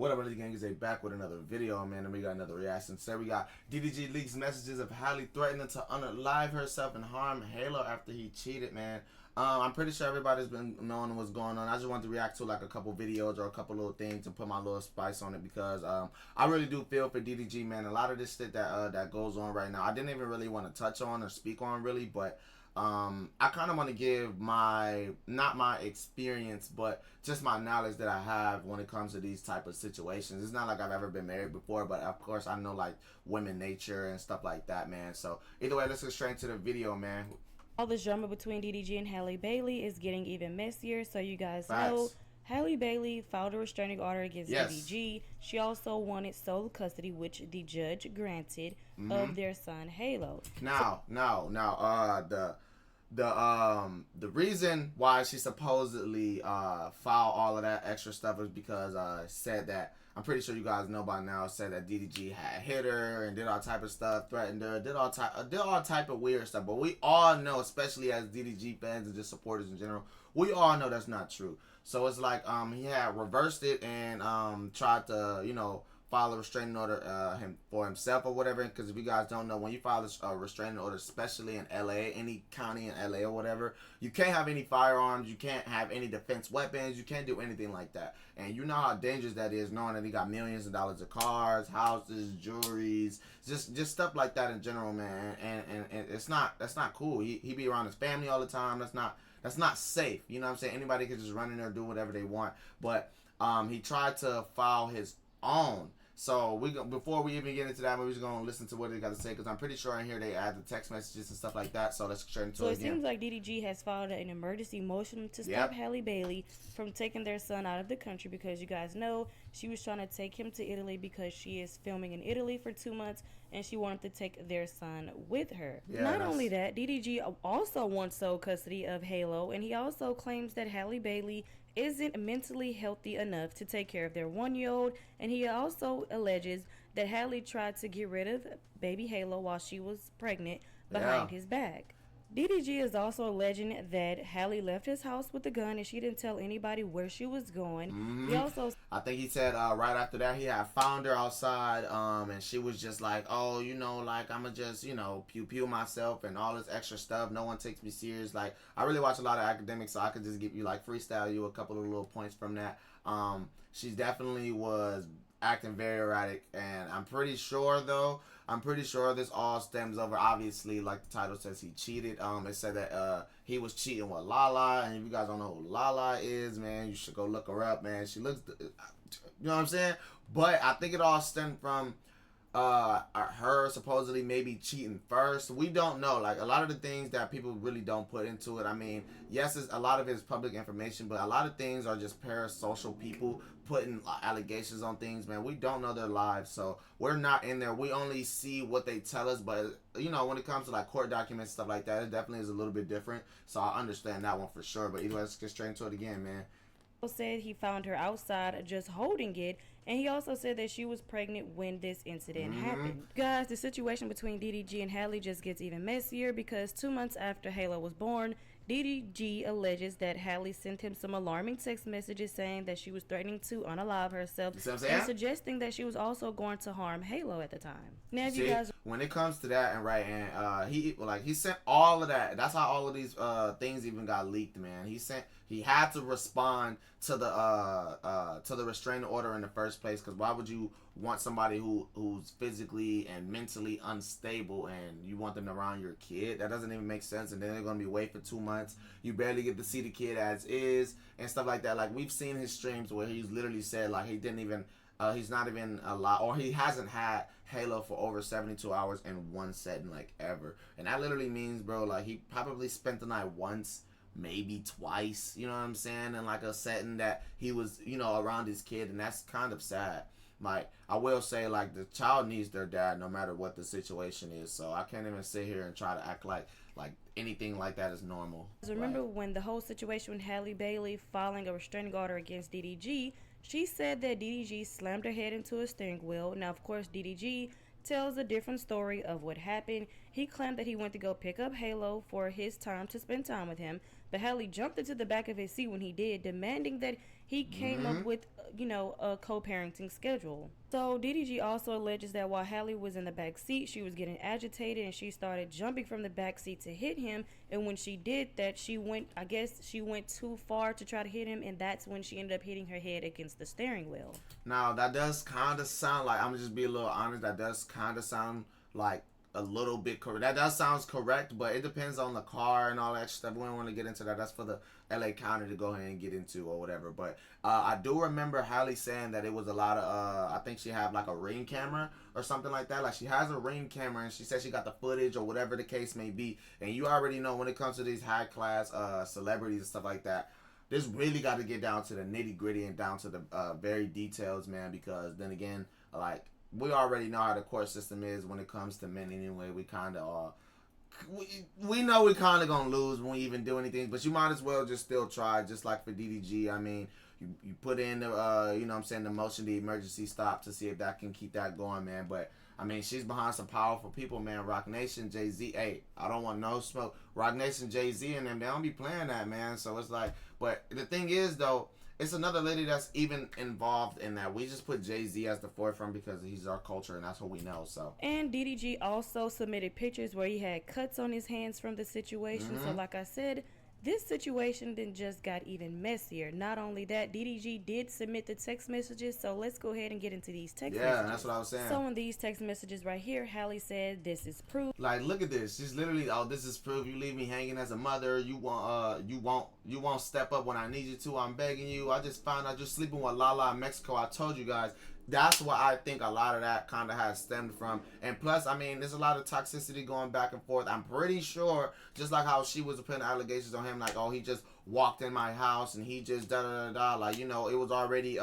What up, the gang? Is they back with another video, man, and we got another reaction. So we got DDG leaks messages of Halle threatening to unalive herself and harm Halo after he cheated, man. I'm pretty sure everybody's been knowing what's going on. I just wanted to react to like a couple videos or a couple little things and put my little spice on it because I really do feel for DDG, man. A lot of this shit that that goes on right now, I didn't even really want to touch on or speak on really, but I kind of want to give not my experience, but just my knowledge that I have when it comes to these type of situations. It's not like I've ever been married before, but of course I know like women nature and stuff like that, man. So either way, let's get straight into the video, man. All this drama between DDG and Halle Bailey is getting even messier. So you guys know Halle Bailey filed a restraining order against DDG. She also wanted sole custody, which the judge granted, of their son Halo. The reason why she supposedly filed all of that extra stuff is because said that, I'm pretty sure you guys know by now, said that DDG had hit her and did all type of stuff, threatened her, did all type of weird stuff. But we all know, especially as DDG fans and just supporters in general, we all know that's not true. So it's like he had reversed it and tried to, you know, file a restraining order for himself or whatever. Because if you guys don't know, when you file a restraining order, especially in LA, any county in LA or whatever, you can't have any firearms, you can't have any defense weapons, you can't do anything like that. And you know how dangerous that is, knowing that he got millions of dollars of cars, houses, jewelries, just stuff like that in general, man. And that's not cool. He be around his family all the time. That's not safe. You know what I'm saying? Anybody can just run in there and do whatever they want. But he tried to file his own. So before we even get into that, we're just gonna listen to what they got to say, because I'm pretty sure in here they add the text messages and stuff like that. So let's straight into it again. So it seems like DDG has filed an emergency motion to stop Halle Bailey from taking their son out of the country, because you guys know she was trying to take him to Italy because she is filming in Italy for 2 months and she wanted to take their son with her. Not only that, DDG also wants sole custody of Halo, and he also claims that Halle Bailey isn't mentally healthy enough to take care of their 1-year-old, and he also alleges that Halle tried to get rid of baby Halo while she was pregnant behind his back. DDG is also alleging that Halle left his house with a gun and she didn't tell anybody where she was going. He also, I think he said right after that he had found her outside, and she was just like, oh, you know, like, I'ma just, you know, pew myself and all this extra stuff. No one takes me serious. Like, I really watch a lot of academics, so I could just give you, like, freestyle you a couple of little points from that. She definitely was acting very erratic, and I'm pretty sure this all stems over, obviously, like the title says, he cheated. It said that he was cheating with Lala, and if you guys don't know who Lala is, man, you should go look her up, man. She looks, you know what I'm saying? But I think it all stemmed from her supposedly maybe cheating first. We don't know. Like, a lot of the things that people really don't put into it, I mean, yes, a lot of it is public information, but a lot of things are just parasocial people putting allegations on things, man. We don't know their lives, so we're not in there. We only see what they tell us, but you know, when it comes to like court documents, stuff like that, it definitely is a little bit different. So I understand that one for sure. But either way, let's get straight into it again, man. Said he found her outside just holding it, and he also said that she was pregnant when this incident happened. Guys, the situation between DDG and Halle just gets even messier, because 2 months after Halo was born, DDG alleges that Halle sent him some alarming text messages saying that she was threatening to unalive herself and suggesting that she was also going to harm Halo at the time. Now, if you guys, when it comes to that, and he sent all of that. That's how all of these things even got leaked, man. He had to respond to the restraining order in the first place, because why would you want somebody who's physically and mentally unstable and you want them around your kid? That doesn't even make sense. And then they're gonna be away for 2 months. You barely get to see the kid as is and stuff like that. Like, we've seen his streams where he's literally said like he didn't even he's not even alive, or he hasn't had Halo for over 72 hours in one setting, like, ever. And that literally means, bro, like, he probably spent the night once, maybe twice, you know what I'm saying, in like a setting that he was, you know, around his kid. And that's kind of sad. Like, I will say, like, the child needs their dad no matter what the situation is. So I can't even sit here and try to act like anything like that is normal. Remember when the whole situation with Halle Bailey filing a restraining order against DDG, she said that DDG slammed her head into a steering wheel. Now, of course, DDG tells a different story of what happened. He claimed that he went to go pick up Halo for his time to spend time with him, but Halle jumped into the back of his seat when he did, demanding that he came up with, a co-parenting schedule. So DDG also alleges that while Hallie was in the back seat, she was getting agitated and she started jumping from the back seat to hit him. And when she did that, she went too far to try to hit him, and that's when she ended up hitting her head against the steering wheel. Now that does kind of sound like, I'm gonna just be a little honest, that does kind of sound like a little bit correct. That does sound correct, but it depends on the car and all that stuff. We don't want to get into that. That's for the LA County to go ahead and get into or whatever. But I do remember Hallie saying that it was a lot of I think she had like a Ring camera or something like that. Like she has a Ring camera, and she said she got the footage or whatever the case may be. And you already know when it comes to these high class celebrities and stuff like that, this really got to get down to the nitty gritty and down to the very details, man. Because then again, like, we already know how the court system is when it comes to men anyway. We kind of we know we kind of gonna lose when we even do anything, but you might as well just still try. Just like for DDG, I mean, you put in the the motion, the emergency stop, to see if that can keep that going, man. But I mean, she's behind some powerful people, man. Rock Nation, Jay-Z. Hey, I don't want no smoke. Rock Nation, Jay-Z, and them, they don't be playing that, man. So it's like, but the thing is, though, it's another lady that's even involved in that. We just put Jay-Z as the forefront because he's our culture and that's what we know. So. And DDG also submitted pictures where he had cuts on his hands from the situation. So like I said, this situation then just got even messier. Not only that, DDG did submit the text messages, so let's go ahead and get into these text messages. Yeah, that's what I was saying. So in these text messages right here, Hallie said, "This is proof." Like, look at this. She's literally, "Oh, this is proof. You leave me hanging as a mother. You won't step up when I need you to. I'm begging you. I just found out you're sleeping with Lala in Mexico. I told you guys." That's what I think a lot of that kind of has stemmed from. And plus, I mean, there's a lot of toxicity going back and forth. I'm pretty sure, just like how she was putting allegations on him, like, "Oh, he just walked in my house and he just da-da-da-da." Like, it was already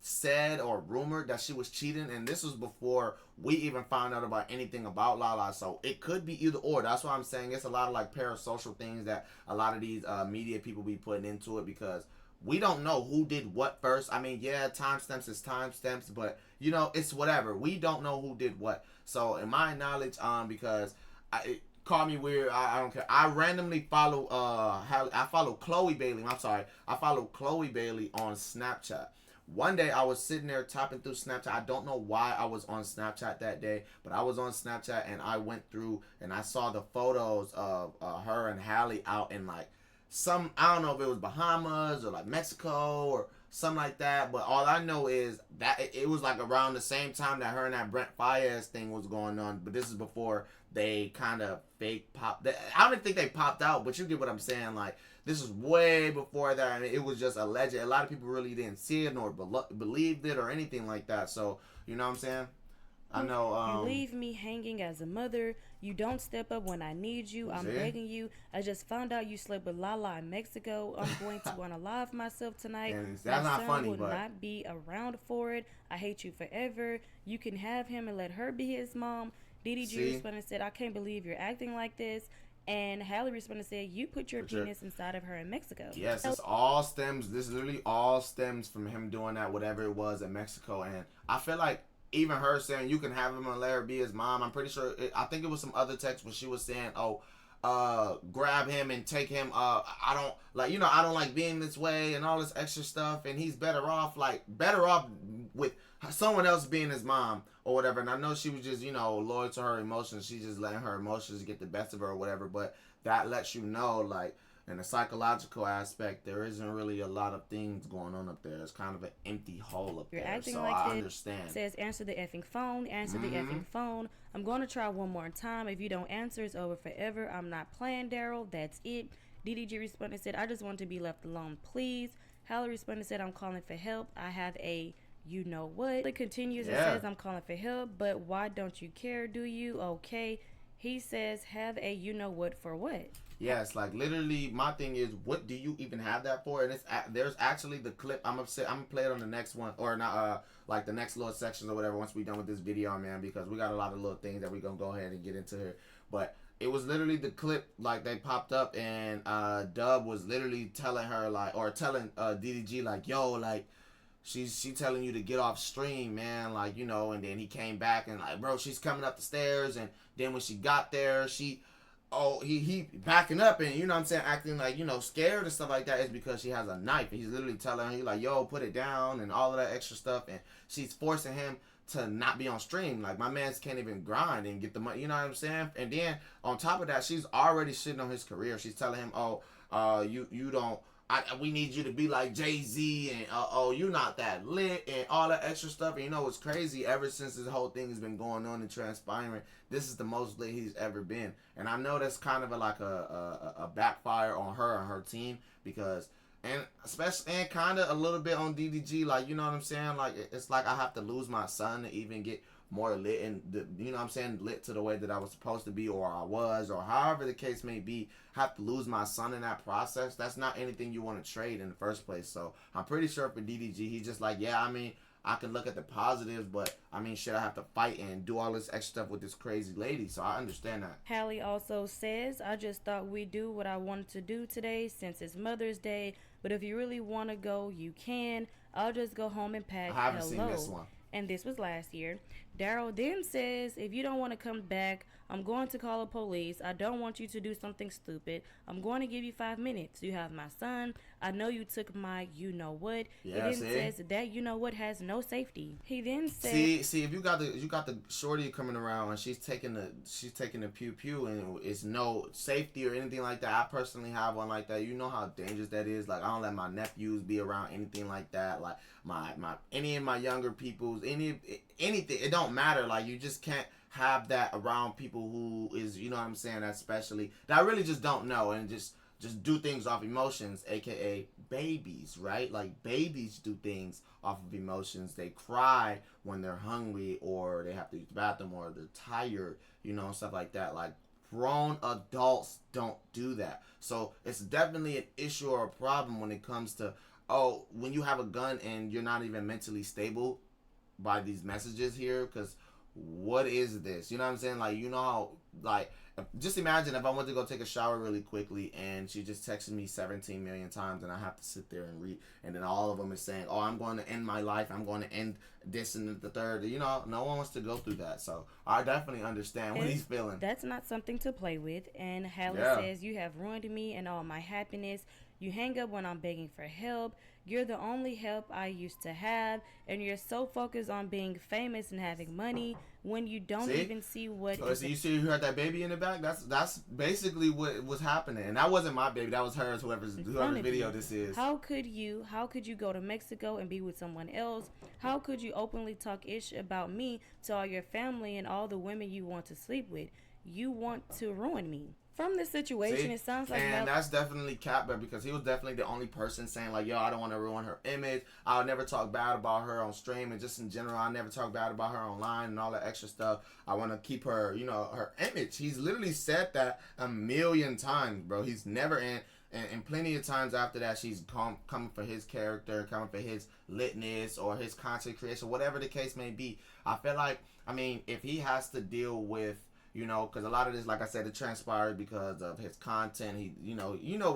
said or rumored that she was cheating. And this was before we even found out about anything about Lala. So it could be either or. That's why I'm saying it's a lot of, like, parasocial things that a lot of these media people be putting into it, because we don't know who did what first. I mean, yeah, timestamps is timestamps, but it's whatever. We don't know who did what. So in my knowledge, because call me weird, I don't care. I randomly follow I follow Chloe Bailey. I'm sorry, I follow Chloe Bailey on Snapchat. One day I was sitting there tapping through Snapchat. I don't know why I was on Snapchat that day, but I was on Snapchat and I went through and I saw the photos of her and Hallie out in, like, I don't know if it was Bahamas or like Mexico or something like that, but all I know is that it was like around the same time that her and that Brent Faiyaz thing was going on. But this is before they kind of fake popped. I don't think they popped out, but you get what I'm saying. Like, this is way before that. I mean, it was just alleged. A lot of people really didn't see it nor believed it or anything like that. So, you know what I'm saying? I know. You leave me hanging as a mother. You don't step up when I need you. I'm begging you. I just found out you slept with Lala in Mexico. I'm going to unalive myself tonight. And that's not funny, will not be around for it. I hate you forever. You can have him and let her be his mom. DDG responded and said, "I can't believe you're acting like this." And Hallie responded and said, "You put your penis inside of her in Mexico." Yes, this literally all stems from him doing that, whatever it was in Mexico. And I feel like even her saying you can have him and let her be his mom, I'm pretty sure, I think it was some other text where she was saying, grab him and take him, I don't like being this way and all this extra stuff, and he's better off with someone else being his mom or whatever. And I know she was just, loyal to her emotions. She's just letting her emotions get the best of her or whatever, but that lets you know, like, in the psychological aspect, there isn't really a lot of things going on up there. It's kind of an empty hole up there. So like I understand. Says, "Answer the effing phone. Answer the effing phone. I'm going to try one more time. If you don't answer, it's over forever. I'm not playing, Daryl. That's it." DDG responded and said, "I just want to be left alone, please." Hallie responded and said, "I'm calling for help. I have a you know what." It continues and says, "I'm calling for help, but why don't you care, do you? Okay." He says, "Have a you know what for what?" Yes, like, literally, my thing is, what do you even have that for? And there's actually the clip. I'm gonna play it on the next one, or not, like the next little sections or whatever. Once we done with this video, man, because we got a lot of little things that we gonna go ahead and get into here. But it was literally the clip, like, they popped up, and Dub was literally telling her, like, or telling DDG, like, "Yo, like, she telling you to get off stream, man, like, and then he came back and, like, bro, she's coming up the stairs, and then when she got there, she." oh, he backing up and, you know what I'm saying, acting like, you know, scared and stuff like that, is because she has a knife. He's literally telling her, he like, yo, put it down and all of that extra stuff, and she's forcing him to not be on stream. Like, my mans can't even grind and get the money, you know what I'm saying? And then on top of that, she's already shitting on his career. She's telling him, you don't, we need you to be like Jay-Z, and you're not that lit, and all that extra stuff. And you know what's crazy? Ever since this whole thing has been going on and transpiring, this is the most lit he's ever been. And I know that's kind of a backfire on her and her team, because, and especially, and kind of a little bit on DDG. Like, you know what I'm saying? Like, it's like I have to lose my son to even get more lit, and you know what I'm saying, lit to the way that I was supposed to be, or I was, or however the case may be. Have to lose my son in that process. That's not anything you want to trade in the first place. So I'm pretty sure for DDG, he's just like, yeah, I mean, I can look at the positives, but I mean, shit, I have to fight and do all this extra stuff with this crazy lady. So I understand that. Hallie also says, I just thought we'd do what I wanted to do today since it's Mother's Day, but if you really want to go, you can. I'll just go home and pack. I haven't seen this one. And this was last year. Daryl then says, if you don't want to come back, I'm going to call the police. I don't want you to do something stupid. I'm going to give you 5 minutes. You have my son. I know you took my you know what. Yeah, it then says that you know what has no safety. He then said, see, if you got the shorty coming around and she's taking the pew pew, and it's no safety or anything like that. I personally have one like that. You know how dangerous that is. Like, I don't let my nephews be around anything like that. Like any of my younger peoples, anything. It don't matter. Like, you just can't have that around people who is, you know what I'm saying, especially that I really just don't know, and just do things off emotions, aka babies, right? Like, babies do things off of emotions. They cry when they're hungry, or they have to use the bathroom, or they're tired, you know, stuff like that. Like, grown adults don't do that. So it's definitely an issue or a problem when it comes to, when you have a gun and you're not even mentally stable by these messages here, because what is this? You know what I'm saying? Like, you know how, like, just imagine if I went to go take a shower really quickly and she just texted me 17 million times, and I have to sit there and read, and then all of them is saying, I'm going to end my life, I'm going to end this and the third. You know, no one wants to go through that. So I definitely understand what he's feeling. That's not something to play with. And Hallie says, you have ruined me and all my happiness. You hang up when I'm begging for help. You're the only help I used to have, and you're so focused on being famous and having money when you don't even see what. So you see, you heard that baby in the back. That's basically what was happening, and that wasn't my baby. That was hers. Whoever's video this is. How could you go to Mexico and be with someone else? How could you openly talk ish about me to all your family and all the women you want to sleep with? You want to ruin me. From this situation, it sounds like... And that's definitely cap, because he was definitely the only person saying, like, yo, I don't want to ruin her image. I'll never talk bad about her on stream, and just in general, I never talk bad about her online and all that extra stuff. I want to keep her, you know, her image. He's literally said that a million times, bro. He's never... And plenty of times after that, she's coming for his character, coming for his litness or his content creation, whatever the case may be. I feel like, I mean, if he has to deal with... You know, because a lot of this, like I said, it transpired because of his content. He, you know,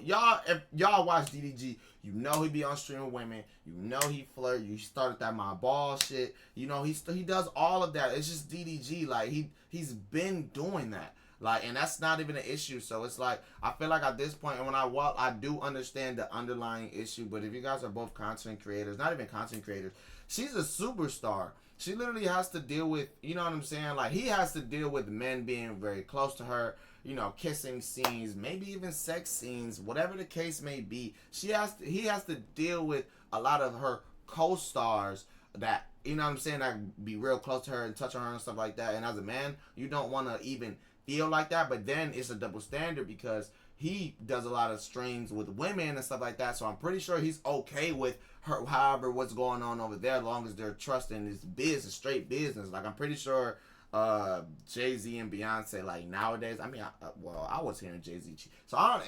y'all, if y'all watch DDG, you know he be on stream with women. You know he flirt. You started that my ball shit. You know, he does all of that. It's just DDG. Like, he's been doing that. Like, and that's not even an issue. So it's like, I feel like at this point, and when I walk, I do understand the underlying issue. But if you guys are both content creators, not even content creators, she's a superstar. She literally has to deal with, you know what I'm saying? Like, he has to deal with men being very close to her, you know, kissing scenes, maybe even sex scenes, whatever the case may be. He has to deal with a lot of her co-stars that, you know what I'm saying, that be real close to her and touch on her and stuff like that. And as a man, you don't want to even feel like that. But then it's a double standard because he does a lot of streams with women and stuff like that. So I'm pretty sure he's okay with her, however, what's going on over there, as long as they're trusting his business, straight business. Like, I'm pretty sure Jay-Z and Beyonce, like, nowadays, I mean, I was hearing Jay-Z. So,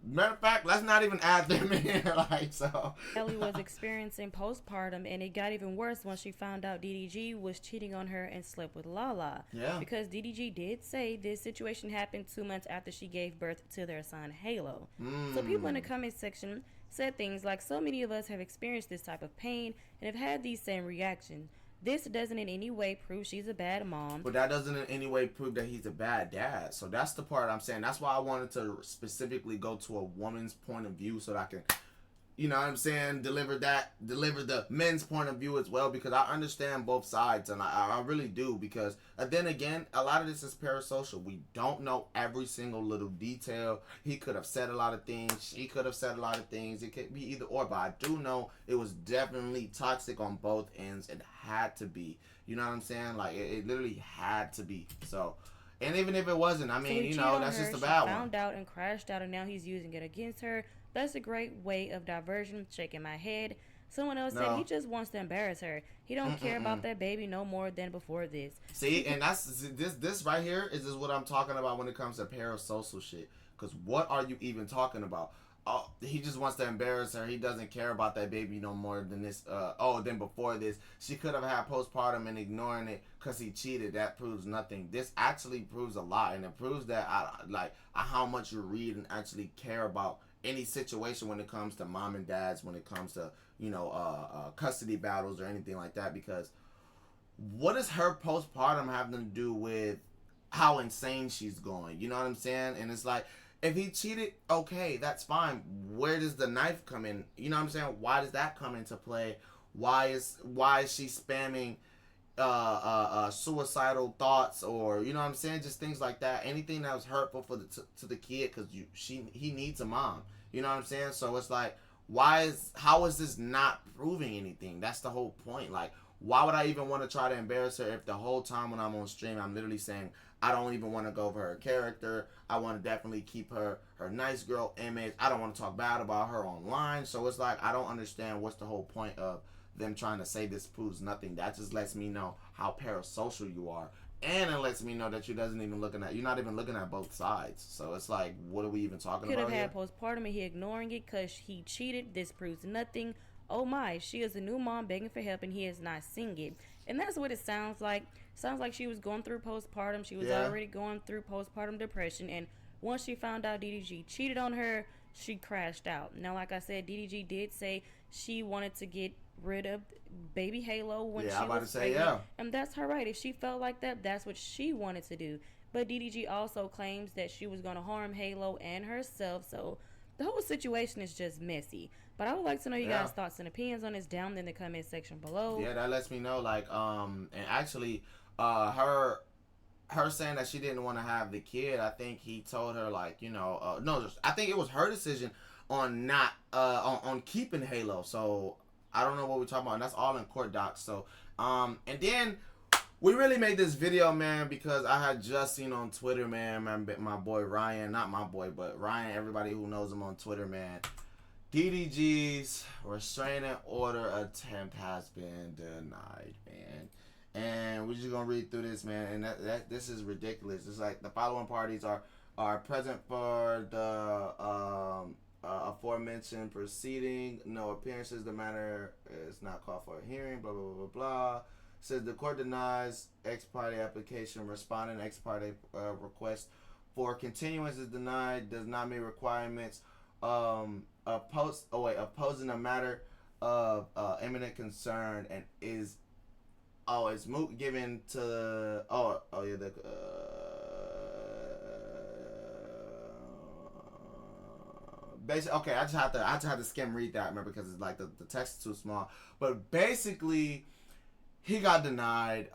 matter of fact, let's not even add them in. Like, so. Ellie was experiencing postpartum, and it got even worse once she found out DDG was cheating on her and slept with Lala. Yeah. Because DDG did say this situation happened 2 months after she gave birth to their son, Halo. So people in the comment section said things like, so many of us have experienced this type of pain and have had these same reactions. This doesn't in any way prove she's a bad mom. But that doesn't in any way prove that he's a bad dad. So that's the part I'm saying. That's why I wanted to specifically go to a woman's point of view so that I can, you know what I'm saying, deliver the men's point of view as well, because I understand both sides, and I really do, because then again, a lot of this is parasocial. We don't know every single little detail. He could have said a lot of things. She could have said a lot of things. It could be either or, but I do know it was definitely toxic on both ends. It had to be. You know what I'm saying? Like, it literally had to be. So, and even if it wasn't, I mean, you know, that's just a bad one. She found out and crashed out, and now he's using it against her. That's a great way of diversion. Shaking my head. Someone else said he just wants to embarrass her. He don't care about that baby no more than before this. See, and that's this right here is what I'm talking about when it comes to parasocial shit. Because what are you even talking about? Oh, he just wants to embarrass her. He doesn't care about that baby no more than this. Than before this. She could have had postpartum and ignoring it because he cheated. That proves nothing. This actually proves a lot, and it proves that how much you read and actually care about any situation when it comes to mom and dads, when it comes to, you know, custody battles or anything like that. Because what does her postpartum have to do with how insane she's going? You know what I'm saying? And it's like, if he cheated, okay, that's fine. Where does the knife come in? You know what I'm saying? Why does that come into play? Why is she spamming suicidal thoughts, or, you know what I'm saying, just things like that, anything that was hurtful for to the kid, because he needs a mom, you know what I'm saying? So it's like, how is this not proving anything? That's the whole point. Like, why would I even want to try to embarrass her if the whole time when I'm on stream I'm literally saying I don't even want to go over her character. I want to definitely keep her nice girl image. I don't want to talk bad about her online. So it's like, I don't understand what's the whole point of them trying to say this proves nothing. That just lets me know how parasocial you are, and it lets me know that you're not even looking at both sides. So it's like, what are we even talking about here? Could have had postpartum and he ignoring it because he cheated. This proves nothing. Oh my, she is a new mom begging for help and he is not seeing it. And that's what it sounds like. Sounds like she was going through postpartum. She was already going through postpartum depression, and once she found out DDG cheated on her, she crashed out. Now, like I said, DDG did say she wanted to get rid of baby Halo when she was pregnant, and that's her right. If she felt like that, that's what she wanted to do. But DDG also claims that she was going to harm Halo and herself, so the whole situation is just messy. But I would like to know you guys' thoughts and opinions on this down in the comment section below. Yeah, that lets me know, like, and actually, her saying that she didn't want to have the kid, I think he told her, like, you know, no, I think it was her decision on not, on keeping Halo. So I don't know what we're talking about, and that's all in court docs. So, and then we really made this video, man, because I had just seen on Twitter, man, my boy Ryan, not my boy, but Ryan, everybody who knows him on Twitter, man, DDG's restraining order attempt has been denied, man. And we're just gonna read through this, man. And this is ridiculous. It's like the following parties are present for the aforementioned proceeding. No appearances. The matter is not called for a hearing. Blah blah blah blah blah. Says the court denies ex parte application. Responding ex parte request for continuance is denied. Does not meet requirements. Opposing a matter of imminent concern and is it's moot given to basically, okay, I just have to skim read that, remember, because it's like the text is too small. But basically, he got denied.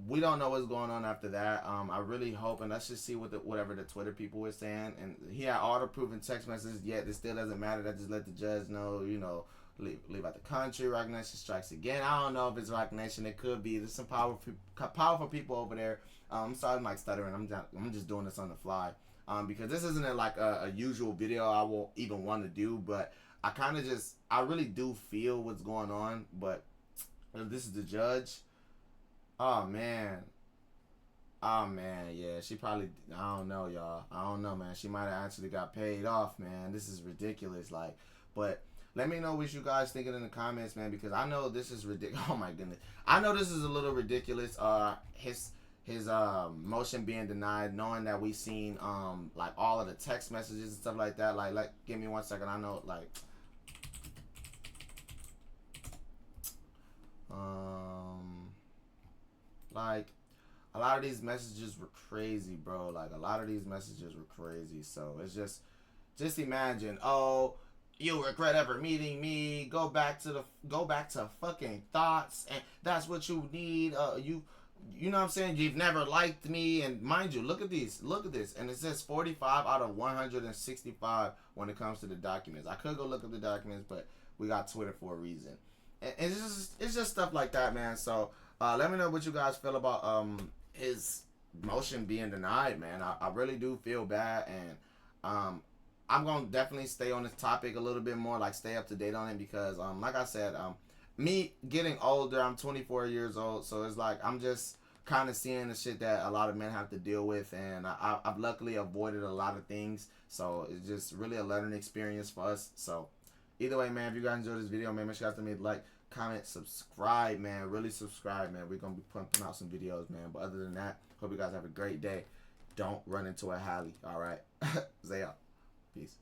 We don't know what's going on after that. I really hope, and let's just see whatever the Twitter people were saying. And he had all the proven text messages, yet it still doesn't matter. That just let the judge know, you know, leave out the country. Recognition strikes again. I don't know if it's recognition. It could be. There's some powerful people over there. I'm sorry, I'm like stuttering. I'm just doing this on the fly. Because this isn't like a usual video I will even want to do, but I really do feel what's going on. But if this is the judge, oh man, yeah, she probably, I don't know, y'all. I don't know, man. She might have actually got paid off, man. This is ridiculous. Like, but let me know what you guys thinking in the comments, man, because I know this is ridiculous. Oh my goodness, I know this is a little ridiculous. His motion being denied, knowing that we seen like all of the text messages and stuff like that. Like, give me 1 second. I know, like, a lot of these messages were crazy, bro. Like, a lot of these messages were crazy. So it's just imagine, oh, you regret ever meeting me. Go back to fucking thoughts, and that's what you need. You know what I'm saying? You've never liked me, and mind you, look at this, and it says 45 out of 165 when it comes to the documents. I could go look at the documents, but we got Twitter for a reason, and it's just stuff like that, man. So let me know what you guys feel about his motion being denied, man. I really do feel bad, and I'm gonna definitely stay on this topic a little bit more, like stay up to date on it, because like I said, me getting older, I'm 24 years old, so it's like I'm just kind of seeing the shit that a lot of men have to deal with, and I've luckily avoided a lot of things, so it's just really a learning experience for us. So either way, man, if you guys enjoyed this video, man, make sure you guys leave me a like, comment, subscribe, man. Really subscribe, man. We're gonna be pumping out some videos, man. But other than that, hope you guys have a great day. Don't run into a Halle. All right, Zay out. Peace.